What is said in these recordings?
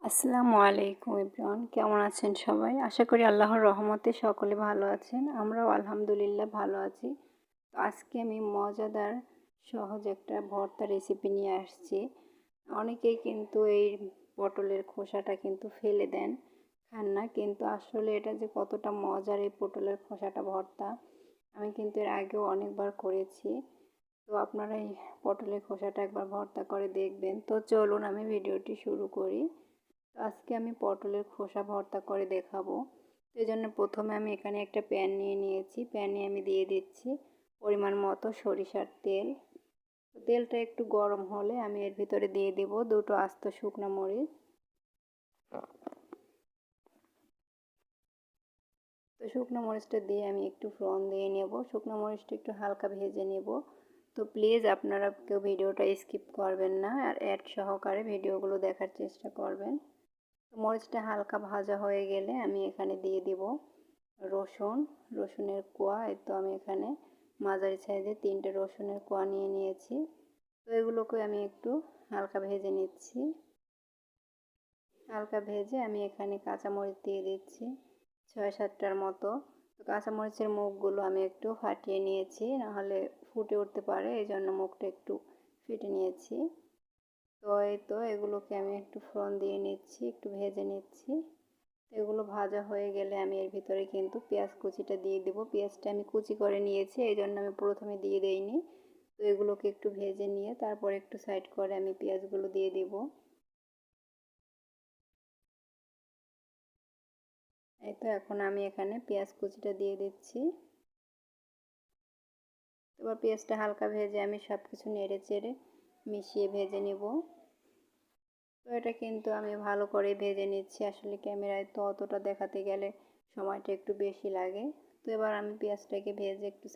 আসসালামু আলাইকুম এভরিওয়ান, কেমন আছেন সবাই? আশা করি আল্লাহর রহমতে সকলে ভালো আছেন। আমরাও আলহামদুলিল্লাহ ভালো আছি। তো আজকে আমি মজাদার সহজ একটা ভর্তা রেসিপি নিয়ে আসছি। অনেকেই কিন্তু এই পটলের খোসাটা কিন্তু ফেলে দেন, খান না, কিন্তু আসলে এটা যে কতটা মজার এই পটলের খোসাটা ভর্তা, আমি কিন্তু এর আগেও অনেকবার করেছি। তো আপনারা এই পটলের খোসাটা একবার ভর্তা করে দেখবেন। তো চলুন আমি ভিডিওটি শুরু করি। তো আজকে আমি পটলের খোসা ভর্তা করে দেখাবো। তো এই জন্য প্রথমে আমি এখানে একটা প্যান নিয়ে নিয়েছি। প্যানে আমি দিয়ে দিচ্ছি পরিমাণ মতো সরিষার তেল। তো তেলটা একটু গরম হলে আমি এর ভিতরে দিয়ে দেব দুটো আস্ত শুকনো মরিচ। তো শুকনো মরিচটা দিয়ে আমি একটু ফোড়ন দিয়ে নেব। শুকনো মরিচটা একটু হালকা ভেজে নেব। তো প্লিজ আপনারা কেউ ভিডিওটা স্কিপ করবেন না, আর অ্যাড সহকারে ভিডিওগুলো দেখার চেষ্টা করবেন। মরিচটা হালকা ভাজা হয়ে গেলে আমি এখানে দিয়ে দিব রসুনের কোয়া। তো আমি এখানে মাঝারি সাইজের 3টে রসুনের কোয়া নিয়ে নিয়েছি। তো এগুলোকে আমি একটু হালকা ভেজে নিচ্ছি। হালকা ভেজে আমি এখানে কাঁচামরিচ দিয়ে দিচ্ছি 6-7টার মতো। তো কাঁচামরিচের মুখগুলো আমি একটু ফাটিয়ে নিয়েছি, নাহলে ফুটে উঠতে পারে, এই জন্য মুখটা একটু ফেটে নিয়েছি। তো এগুলোকে আমি একটু ফোড়ন দিয়ে নিচ্ছি, একটু ভেজে নিচ্ছি। এগুলো ভাজা হয়ে গেলে আমি এর ভিতরে কিন্তু পেঁয়াজ কুচিটা দিয়ে দেবো। পেঁয়াজটা আমি কুচি করে নিয়েছি, এই জন্য আমি প্রথমে দিয়ে দেইনি। তো এগুলোকে একটু ভেজে নিয়ে তারপর একটু সাইড করে আমি পেঁয়াজগুলো দিয়ে দেব। এই তো এখন আমি এখানে পেঁয়াজ কুচিটা দিয়ে দিচ্ছি। এবার পেঁয়াজটা হালকা ভেজে আমি সব কিছু নেড়ে চেড়ে মিশিয়ে ভেজে নেব। তো এটা কিন্তু আমি ভালো করে ভেজে নিচ্ছি। আসলে ক্যামেরায় তো অতটা দেখাতে গেলে সময়টা একটু বেশি লাগে। তো এবার আমি পেঁয়াজটাকে ভেজে একটু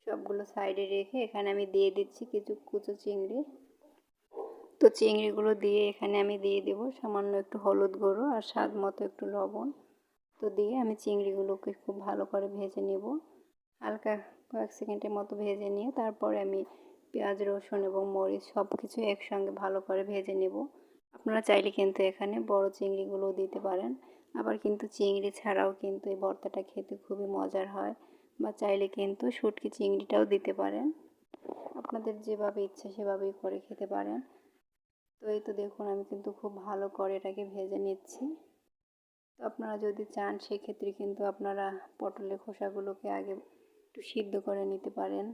সবগুলো সাইডে রেখে এখানে আমি দিয়ে দিচ্ছি কিছু কুচো চিংড়ি। তো চিংড়িগুলো দিয়ে এখানে আমি দিয়ে দেব সামান্য একটু হলুদ গুঁড়ো আর স্বাদ মতো একটু লবণ। তো দিয়ে আমি চিংড়িগুলোকে খুব ভালো করে ভেজে নেব। হালকা কয়েক সেকেন্ডের মতো ভেজে নিয়ে তারপরে আমি পেঁয়াজ, রসুন এবং মরিচ সব কিছু একসঙ্গে ভালো করে ভেজে নেব। আপনারা চাইলে কিন্তু এখানে বড় চিংড়িগুলোও দিতে পারেন, আবার কিন্তু চিংড়ি ছাড়াও কিন্তু এই ভর্তাটা খেতে খুবই মজার হয়, বা চাইলে কিন্তু শুটকি চিংড়িটাও দিতে পারেন। আপনাদের যেভাবে ইচ্ছে সেভাবেই করে খেতে পারেন। তো এই তো দেখুন আমি কিন্তু খুব ভালো করে এটাকে ভেজে নিচ্ছি। তো আপনারা যদি চান সেক্ষেত্রে কিন্তু আপনারা পটলের খোসাগুলোকে আগে একটু সিদ্ধ করে নিতে পারেন।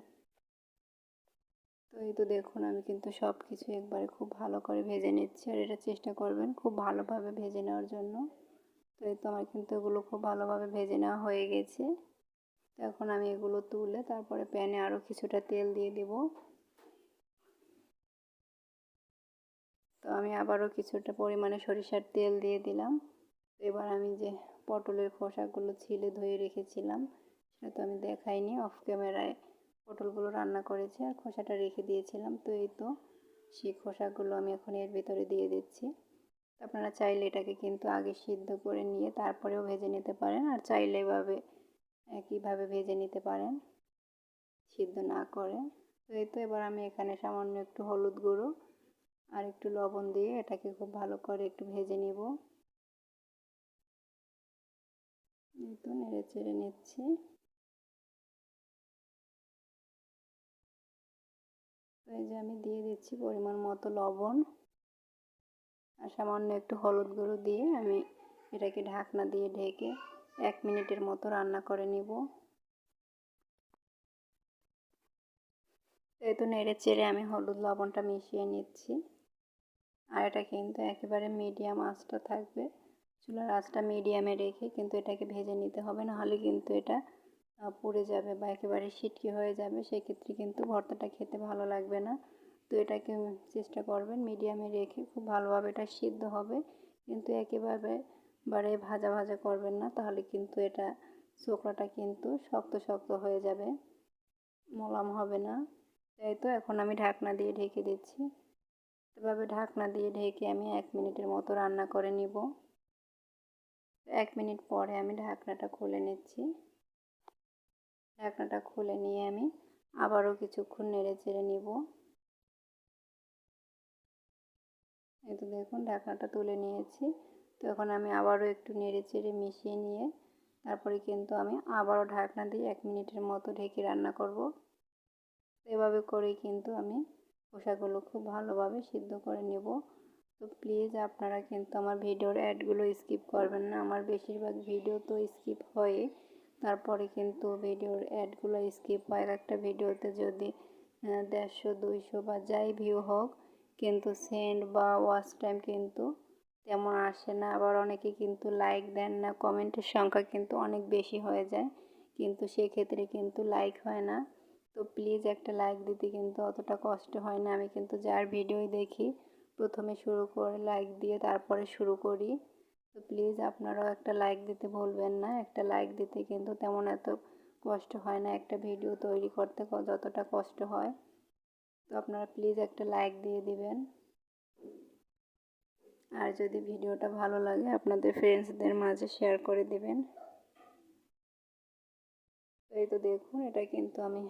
তো এই তো দেখুন আমি কিন্তু সব কিছু একবারে খুব ভালো করে ভেজে নিচ্ছি, আর এটা চেষ্টা করবেন খুব ভালোভাবে ভেজে নেওয়ার জন্য। তো এই তো আমার কিন্তু এগুলো খুব ভালোভাবে ভেজে নেওয়া হয়ে গেছে। তো এখন আমি এগুলো তুলে তারপরে প্যানে আরও কিছুটা তেল দিয়ে দেব। তো আমি আবারও কিছুটা পরিমাণে সরিষার তেল দিয়ে দিলাম। এবার আমি যে পটলের খোসাগুলো ছিলে ধুয়ে রেখেছিলাম, সেটা তো আমি দেখাইনি, অফ ক্যামেরায় পটলগুলো রান্না করেছি আর খোসাটা রেখে দিয়েছিলাম। তো এই তো সেই খোসাগুলো আমি এখন এর ভিতরে দিয়ে দিচ্ছি। আপনারা চাইলে এটাকে কিন্তু আগে সিদ্ধ করে নিয়ে তারপরেও ভেজে নিতে পারেন, আর চাইলে এভাবে একইভাবে ভেজে নিতে পারেন সিদ্ধ না করে। তো এই তো এবার আমি এখানে সামান্য একটু হলুদ গুঁড়ো আর একটু লবণ দিয়ে এটাকে খুব ভালো করে একটু ভেজে নিব। এই তো নেড়ে চেড়ে নিচ্ছি। তো এই যে আমি দিয়ে দিচ্ছি পরিমাণ মতো লবণ আর সামান্য একটু হলুদ গুঁড়ো দিয়ে আমি এটাকে ঢাকনা দিয়ে ঢেকে 1 মিনিটের মতো রান্না করে নিব। এই তো নেড়ে চেড়ে আমি হলুদ লবণটা মিশিয়ে নিচ্ছি। আর এটা কিন্তু একেবারে মিডিয়াম আঁচটা থাকবে, চুলার আঁচটা মিডিয়ামে রেখে কিন্তু এটাকে ভেজে নিতে হবে, নাহলে কিন্তু এটা পুড়ে যাবে বা একেবারে সিটকি হয়ে যাবে, সেক্ষেত্রে কিন্তু ভর্তাটা খেতে ভালো লাগবে না। তো এটাকে চেষ্টা করবেন মিডিয়ামে রেখে, খুব ভালোভাবে এটা সিদ্ধ হবে, কিন্তু একেবারে ভাজা ভাজা করবেন না, তাহলে কিন্তু এটা চোখলাটা কিন্তু শক্ত শক্ত হয়ে যাবে, মোলাম হবে না। তাই তো এখন আমি ঢাকনা দিয়ে ঢেকে দিচ্ছি। এভাবে ঢাকনা দিয়ে ঢেকে আমি 1 মিনিটের মতো রান্না করে নিব। 1 মিনিট পরে আমি ঢাকনাটা খুলে নিচ্ছি। ঢাকনাটা খুলে নিয়ে আমি আবারও কিছুক্ষণ নেড়ে চেড়ে নিব। এই তো দেখুন ঢাকনাটা তুলে নিয়েছি। তো এখন আমি আবারও একটু নেড়ে চেড়ে মিশিয়ে নিয়ে তারপরে কিন্তু আমি আবারও ঢাকনা দিয়ে 1 মিনিটের মতো ঢেকে রান্না করব। এভাবে করেই কিন্তু আমি খোসাগুলো খুব ভালোভাবে সিদ্ধ করে নেব। তো প্লিজ আপনারা কিন্তু আমার ভিডিওর অ্যাডগুলো স্কিপ করবেন না। আমার বেশিরভাগ ভিডিও তো স্কিপ হয়, তারপরে কিন্তু ভিডিওর অ্যাডগুলো স্কিপ হয়। একটা ভিডিওতে যদি 150 200 বা যাই ভিউ হোক, কিন্তু সেন্ড বা ওয়াচ টাইম কিন্তু তেমন আসে না। আবার অনেকে কিন্তু লাইক দেন না, কমেন্টের সংখ্যা কিন্তু অনেক বেশি হয়ে যায়, কিন্তু সেক্ষেত্রে কিন্তু লাইক হয় না। তো প্লিজ একটা লাইক দিতে কিন্তু অতটা কষ্ট হয় না। আমি কিন্তু যার ভিডিওই দেখি প্রথমে শুরু করে লাইক দিয়ে তারপরে শুরু করি। তো প্লিজ আপনারাও একটা লাইক দিতে ভুলবেন না। একটা লাইক দিতে কিন্তু তেমন এত কষ্ট হয় না একটা ভিডিও তৈরি করতে যতটা কষ্ট হয়। তো আপনারা প্লিজ একটা লাইক দিয়ে দিবেন। আর যদি ভিডিওটা ভালো লাগে আপনাদের ফ্রেন্ডসদের মাঝে শেয়ার করে দিবেন। তো এই তো দেখুন এটা কিন্তু আমি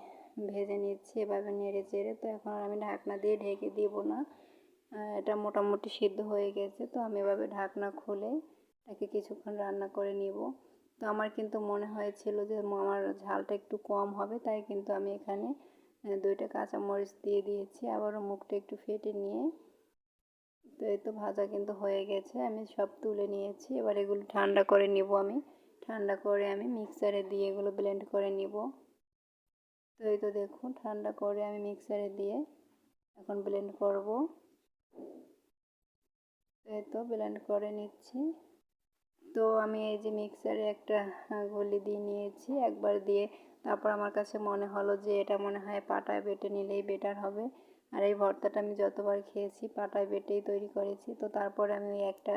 ভেজে নিচ্ছি এভাবে নেড়ে চেড়ে। তো এখন আর আমি ঢাকনা দিয়ে ঢেকে দিব না, এটা মোটামুটি সিদ্ধ হয়ে গেছে। তো আমি এভাবে ঢাকনা খুলে এটাকে কিছুক্ষণ রান্না করে নিব। তো আমার কিন্তু মনে হয়েছিল যে আমার ঝালটা একটু কম হবে, তাই কিন্তু আমি এখানে 2টা কাঁচামরিচ দিয়ে দিয়েছি। আবারও মুখটা একটু ফেটে নিয়ে তো এই তো ভাজা কিন্তু হয়ে গেছে, আমি সব তুলে নিয়েছি। এবার এগুলো ঠান্ডা করে নিব। আমি ঠান্ডা করে আমি মিক্সারে দিয়ে এগুলো ব্লেন্ড করে নিব। তো এই তো দেখুন ঠান্ডা করে আমি মিক্সারে দিয়ে এখন ব্লেন্ড করব। এই তো ব্লেন্ড করে নিচ্ছি। তো আমি এই যে মিক্সারে একটা গলি দিয়ে নিয়েছি একবার দিয়ে, তারপর আমার কাছে মনে হলো যে এটা মনে হয় পাটায় বেটে নিলেই বেটার হবে। আর এই ভর্তাটা আমি যতবার খেয়েছি পাটায় বেটেই তৈরি করেছি। তো তারপরে আমি ওই একটা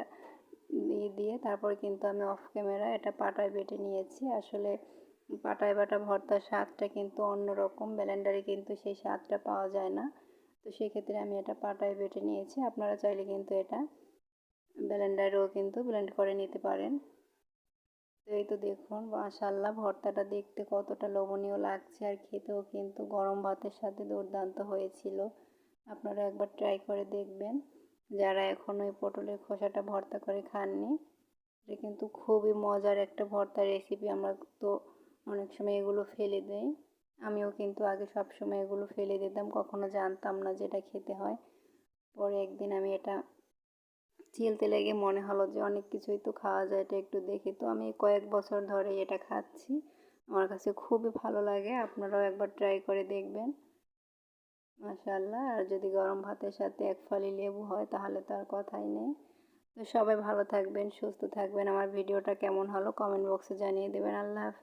দিয়ে তারপর কিন্তু আমি অফ ক্যামেরা এটা পাটায় বেটে নিয়েছি। আসলে পাটায় বাটা ভর্তার স্বাদটা কিন্তু অন্যরকম, ব্লেন্ডারে কিন্তু সেই স্বাদটা পাওয়া যায় না। তো সেক্ষেত্রে আমি এটা পাটায় বেটে নিয়েছি। আপনারা চাইলে কিন্তু এটা ব্লেন্ডারেও কিন্তু ব্লেন্ড করে নিতে পারেন। তো এই তো দেখুন মাশাআল্লাহ ভর্তাটা দেখতে কতটা লোভনীয় লাগছে, আর খেতেও কিন্তু গরম ভাতের সাথে দুর্দান্ত হয়েছিল। আপনারা একবার ট্রাই করে দেখবেন যারা এখনও এই পটলের খোসাটা ভর্তা করে খাননি। এটা কিন্তু খুবই মজার একটা ভর্তার রেসিপি। আমরা তো অনেক সময় এগুলো ফেলে দেই, আমিও কিন্তু আগে সব সময় এগুলো ফেলে দিতাম, কখনো জানতাম না যেটা খেতে হয়। পরে একদিন আমি এটা চিলতে লেগে মনে হলো যে অনেক কিছুই তো খাওয়া যায়, এটা একটু দেখি। তো আমি কয়েক বছর ধরে এটা খাচ্ছি, আমার কাছে খুবই ভালো লাগে। আপনারাও একবার ট্রাই করে দেখবেন মাশাআল্লাহ। আর যদি গরম ভাতের সাথে 1 ফালি লেবু হয় তাহলে তো আর কথাই নেই। তো সবাই ভালো থাকবেন, সুস্থ থাকবেন। আমার ভিডিওটা কেমন হলো কমেন্ট বক্সে জানিয়ে দেবেন। আল্লাহ হাফেজ।